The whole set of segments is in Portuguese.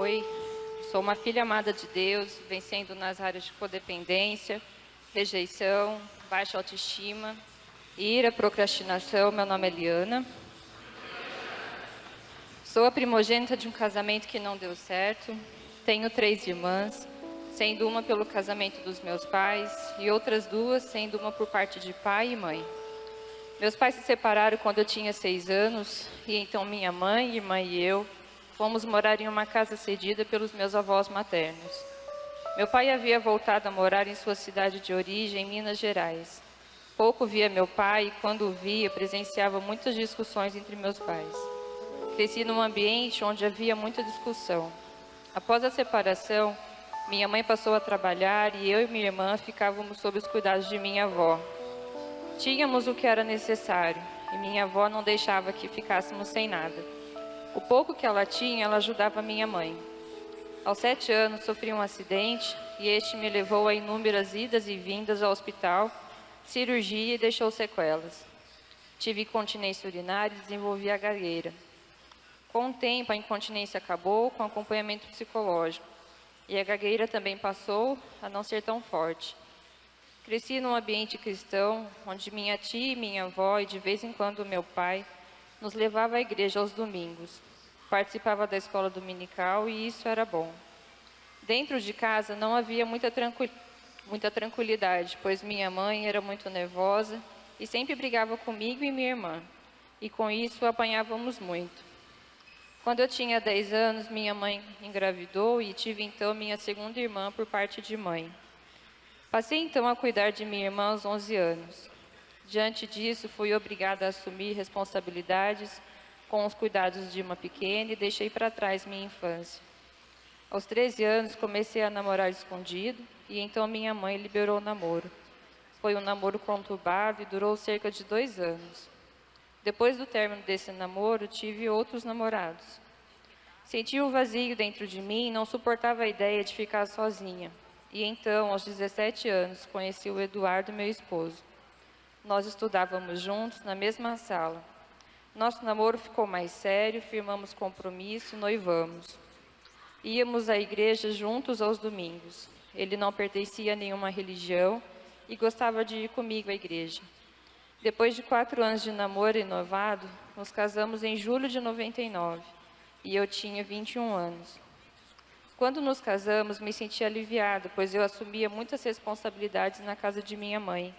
Oi, sou uma filha amada de Deus, vencendo nas áreas de codependência, rejeição, baixa autoestima, ira, procrastinação. Meu nome é Eliana. Sou a primogênita de um casamento que não deu certo. Tenho 3 irmãs, sendo uma pelo casamento dos meus pais e outras 2 sendo uma por parte de pai e mãe. Meus pais se separaram quando eu tinha 6 anos e então minha mãe, irmã e eu fomos morar em uma casa cedida pelos meus avós maternos. Meu pai havia voltado a morar em sua cidade de origem, em Minas Gerais. Pouco via meu pai e quando o via, presenciava muitas discussões entre meus pais. Cresci num ambiente onde havia muita discussão. Após a separação, minha mãe passou a trabalhar e eu e minha irmã ficávamos sob os cuidados de minha avó. Tínhamos o que era necessário e minha avó não deixava que ficássemos sem nada. O pouco que ela tinha, ela ajudava minha mãe. Aos 7 anos, sofri um acidente e este me levou a inúmeras idas e vindas ao hospital, cirurgia e deixou sequelas. Tive incontinência urinária e desenvolvi a gagueira. Com o tempo, a incontinência acabou com acompanhamento psicológico e a gagueira também passou a não ser tão forte. Cresci num ambiente cristão, onde minha tia e minha avó, e de vez em quando meu pai, nos levava à igreja aos domingos. Participava da escola dominical e isso era bom. Dentro de casa não havia muita tranquilidade, pois minha mãe era muito nervosa e sempre brigava comigo e minha irmã. E com isso apanhávamos muito. Quando eu tinha 10 anos, minha mãe engravidou e tive então minha segunda irmã por parte de mãe. Passei então a cuidar de minha irmã aos 11 anos. Diante disso, fui obrigada a assumir responsabilidades com os cuidados de uma pequena e deixei para trás minha infância. Aos 13 anos, comecei a namorar escondido e então minha mãe liberou o namoro. Foi um namoro conturbado e durou cerca de 2 anos. Depois do término desse namoro, tive outros namorados. Senti um vazio dentro de mim e não suportava a ideia de ficar sozinha. E então, aos 17 anos, conheci o Eduardo, meu esposo. Nós estudávamos juntos na mesma sala. Nosso namoro ficou mais sério, firmamos compromisso, noivamos. Íamos à igreja juntos aos domingos. Ele não pertencia a nenhuma religião e gostava de ir comigo à igreja. Depois de 4 anos de namoro e noivado, nos casamos em julho de 99 e eu tinha 21 anos. Quando nos casamos, me senti aliviada, pois eu assumia muitas responsabilidades na casa de minha mãe.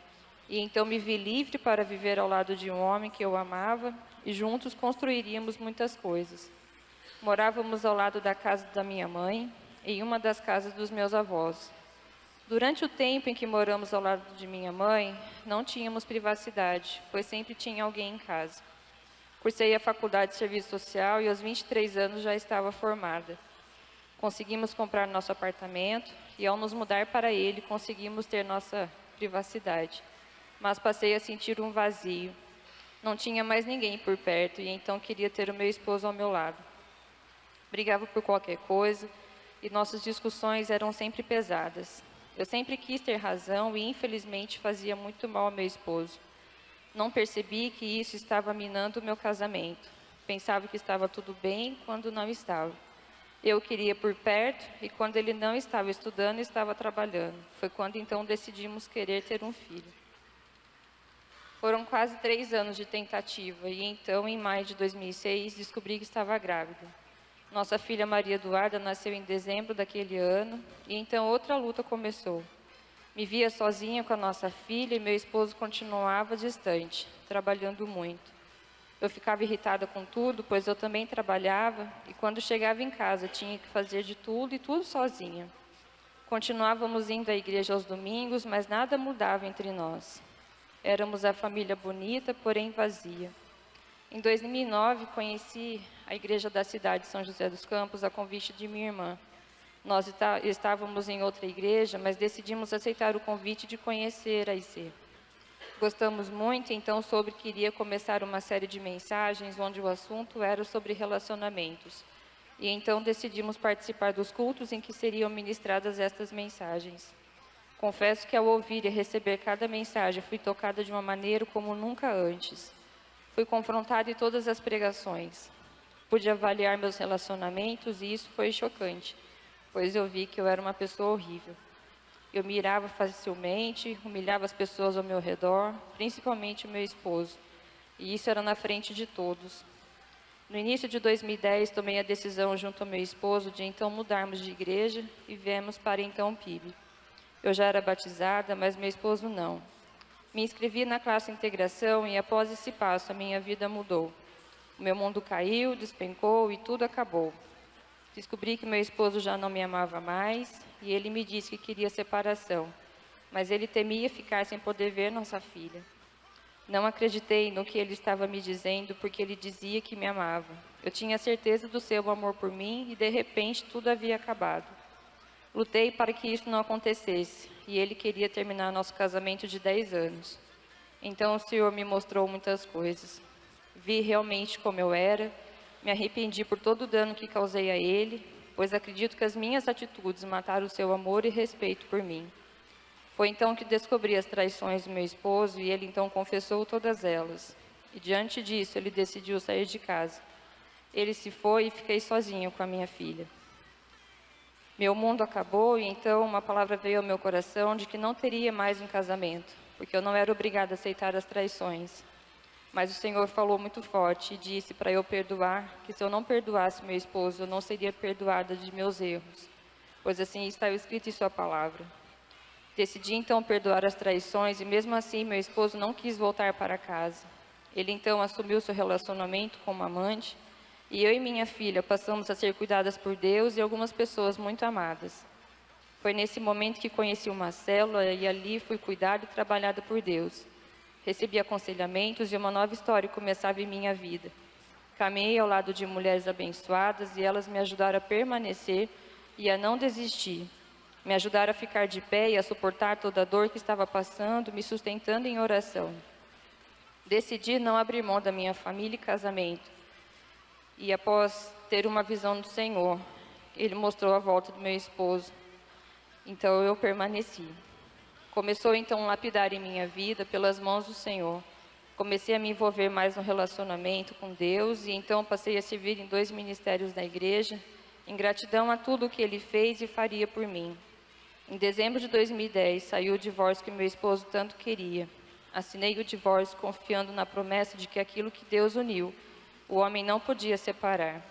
E então me vi livre para viver ao lado de um homem que eu amava e juntos construiríamos muitas coisas. Morávamos ao lado da casa da minha mãe, em uma das casas dos meus avós. Durante o tempo em que moramos ao lado de minha mãe, não tínhamos privacidade, pois sempre tinha alguém em casa. Cursei a faculdade de serviço social e aos 23 anos já estava formada. Conseguimos comprar nosso apartamento e ao nos mudar para ele, conseguimos ter nossa privacidade. Mas passei a sentir um vazio. Não tinha mais ninguém por perto e então queria ter o meu esposo ao meu lado. Brigava por qualquer coisa e nossas discussões eram sempre pesadas. Eu sempre quis ter razão e, infelizmente, fazia muito mal ao meu esposo. Não percebi que isso estava minando o meu casamento. Pensava que estava tudo bem quando não estava. Eu queria por perto e, quando ele não estava estudando, estava trabalhando. Foi quando, então, decidimos querer ter um filho. Foram quase 3 anos de tentativa e, então, em maio de 2006, descobri que estava grávida. Nossa filha Maria Eduarda nasceu em dezembro daquele ano e então outra luta começou. Me via sozinha com a nossa filha e meu esposo continuava distante, trabalhando muito. Eu ficava irritada com tudo, pois eu também trabalhava e quando chegava em casa tinha que fazer de tudo e tudo sozinha. Continuávamos indo à igreja aos domingos, mas nada mudava entre nós. Éramos a família bonita, porém vazia. Em 2009, conheci a igreja da cidade de São José dos Campos a convite de minha irmã. Nós estávamos em outra igreja, mas decidimos aceitar o convite de conhecer a IC. Gostamos muito, então soube que iria começar uma série de mensagens onde o assunto era sobre relacionamentos. E então decidimos participar dos cultos em que seriam ministradas estas mensagens. Confesso que ao ouvir e receber cada mensagem, fui tocada de uma maneira como nunca antes. Fui confrontada em todas as pregações. Pude avaliar meus relacionamentos e isso foi chocante, pois eu vi que eu era uma pessoa horrível. Eu me irava facilmente, humilhava as pessoas ao meu redor, principalmente o meu esposo, e isso era na frente de todos. No início de 2010, tomei a decisão junto ao meu esposo de então mudarmos de igreja e viemos para então PIB. Eu já era batizada, mas meu esposo não. Me inscrevi na classe integração e após esse passo a minha vida mudou. O meu mundo caiu, despencou e tudo acabou. Descobri que meu esposo já não me amava mais e ele me disse que queria separação, mas ele temia ficar sem poder ver nossa filha. Não acreditei no que ele estava me dizendo porque ele dizia que me amava. Eu tinha certeza do seu amor por mim e de repente tudo havia acabado. Lutei para que isso não acontecesse e ele queria terminar nosso casamento de 10 anos. Então o Senhor me mostrou muitas coisas. Vi realmente como eu era, me arrependi por todo o dano que causei a ele, pois acredito que as minhas atitudes mataram o seu amor e respeito por mim. Foi então que descobri as traições do meu esposo e ele então confessou todas elas. E diante disso, ele decidiu sair de casa. Ele se foi e fiquei sozinho com a minha filha. Meu mundo acabou e então uma palavra veio ao meu coração de que não teria mais um casamento, porque eu não era obrigada a aceitar as traições. Mas o Senhor falou muito forte e disse para eu perdoar, que se eu não perdoasse meu esposo, eu não seria perdoada de meus erros, pois assim está escrito em sua palavra. Decidi então perdoar as traições e mesmo assim meu esposo não quis voltar para casa. Ele então assumiu seu relacionamento como amante e eu e minha filha passamos a ser cuidadas por Deus e algumas pessoas muito amadas. Foi nesse momento que conheci uma célula e ali fui cuidada e trabalhada por Deus. Recebi aconselhamentos e uma nova história começava em minha vida. Caminhei ao lado de mulheres abençoadas e elas me ajudaram a permanecer e a não desistir. Me ajudaram a ficar de pé e a suportar toda a dor que estava passando, me sustentando em oração. Decidi não abrir mão da minha família e casamento. E após ter uma visão do Senhor, Ele mostrou a volta do meu esposo. Então eu permaneci. Começou então um lapidar em minha vida pelas mãos do Senhor. Comecei a me envolver mais no relacionamento com Deus e então passei a servir em 2 ministérios da igreja, em gratidão a tudo o que Ele fez e faria por mim. Em dezembro de 2010, saiu o divórcio que meu esposo tanto queria. Assinei o divórcio confiando na promessa de que aquilo que Deus uniu, o homem não podia separar.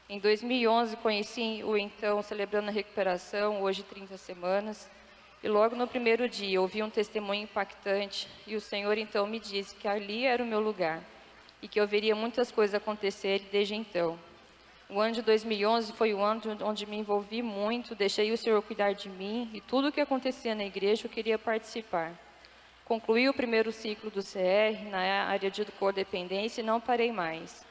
Em 2011, conheci-o então celebrando a recuperação, hoje 30 semanas, e logo no primeiro dia ouvi um testemunho impactante e o Senhor então me disse que ali era o meu lugar e que eu veria muitas coisas acontecerem desde então. O ano de 2011 foi o ano onde me envolvi muito, deixei o Senhor cuidar de mim e tudo o que acontecia na igreja eu queria participar. Concluí o primeiro ciclo do CR na área de codependência e não parei mais.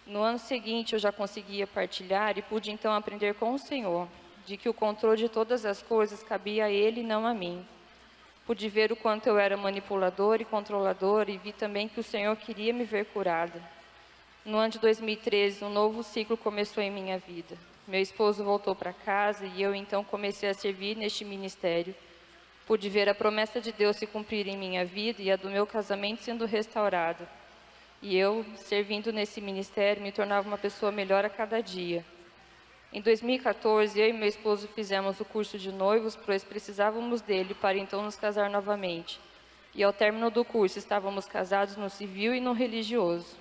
No ano seguinte eu já conseguia partilhar e pude então aprender com o Senhor, de que o controle de todas as coisas cabia a Ele e não a mim. Pude ver o quanto eu era manipulador e controlador e vi também que o Senhor queria me ver curada. No ano de 2013, um novo ciclo começou em minha vida. Meu esposo voltou para casa e eu então comecei a servir neste ministério. Pude ver a promessa de Deus se cumprir em minha vida e a do meu casamento sendo restaurada. E eu, servindo nesse ministério, me tornava uma pessoa melhor a cada dia. Em 2014, eu e meu esposo fizemos o curso de noivos, pois precisávamos dele para então nos casar novamente. E ao término do curso, estávamos casados no civil e no religioso.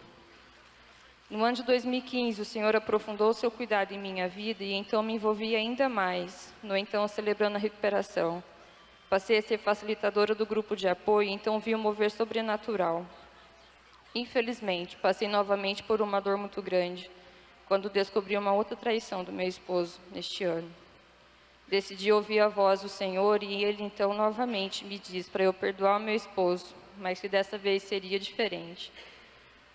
No ano de 2015, o Senhor aprofundou seu cuidado em minha vida e então me envolvi ainda mais, no então celebrando a recuperação. Passei a ser facilitadora do grupo de apoio e então vi um mover sobrenatural. Infelizmente, passei novamente por uma dor muito grande, quando descobri uma outra traição do meu esposo neste ano. Decidi ouvir a voz do Senhor e Ele então novamente me diz para eu perdoar o meu esposo, mas que dessa vez seria diferente.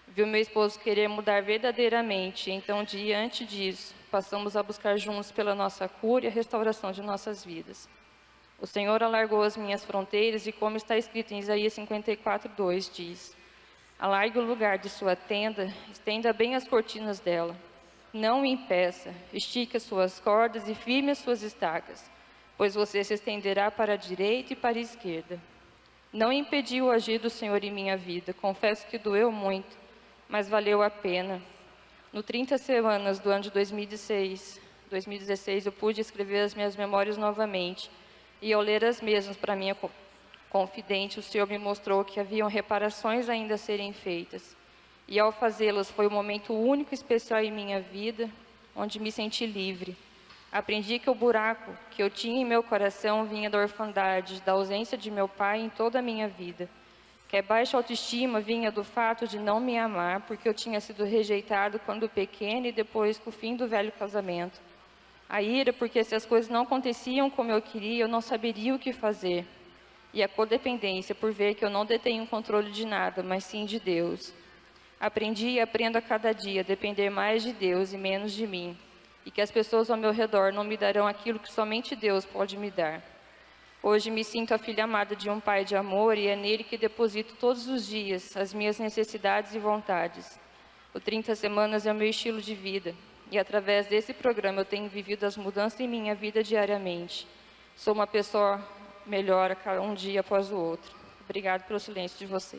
Vi o meu esposo querer mudar verdadeiramente, então diante disso, passamos a buscar juntos pela nossa cura e a restauração de nossas vidas. O Senhor alargou as minhas fronteiras e como está escrito em Isaías 54:2, diz: alargue o lugar de sua tenda, estenda bem as cortinas dela. Não o impeça, estique as suas cordas e firme as suas estacas, pois você se estenderá para a direita e para a esquerda. Não impediu o agir do Senhor em minha vida, confesso que doeu muito, mas valeu a pena. No 30 semanas do ano de 2016, eu pude escrever as minhas memórias novamente. E ao ler as mesmas para minha confidente, o Senhor me mostrou que haviam reparações ainda a serem feitas. E ao fazê-las foi um momento único e especial em minha vida, onde me senti livre. Aprendi que o buraco que eu tinha em meu coração vinha da orfandade, da ausência de meu pai em toda a minha vida. Que a baixa autoestima vinha do fato de não me amar, porque eu tinha sido rejeitado quando pequeno e depois com o fim do velho casamento. A ira, porque se as coisas não aconteciam como eu queria, eu não saberia o que fazer. E a codependência, por ver que eu não detenho o controle de nada, mas sim de Deus. Aprendi e aprendo a cada dia a depender mais de Deus e menos de mim. E que as pessoas ao meu redor não me darão aquilo que somente Deus pode me dar. Hoje me sinto a filha amada de um pai de amor e é nele que deposito todos os dias as minhas necessidades e vontades. O 30 Semanas é o meu estilo de vida e através desse programa eu tenho vivido as mudanças em minha vida diariamente. Sou uma pessoa melhor um dia após o outro. Obrigado pelo silêncio de vocês.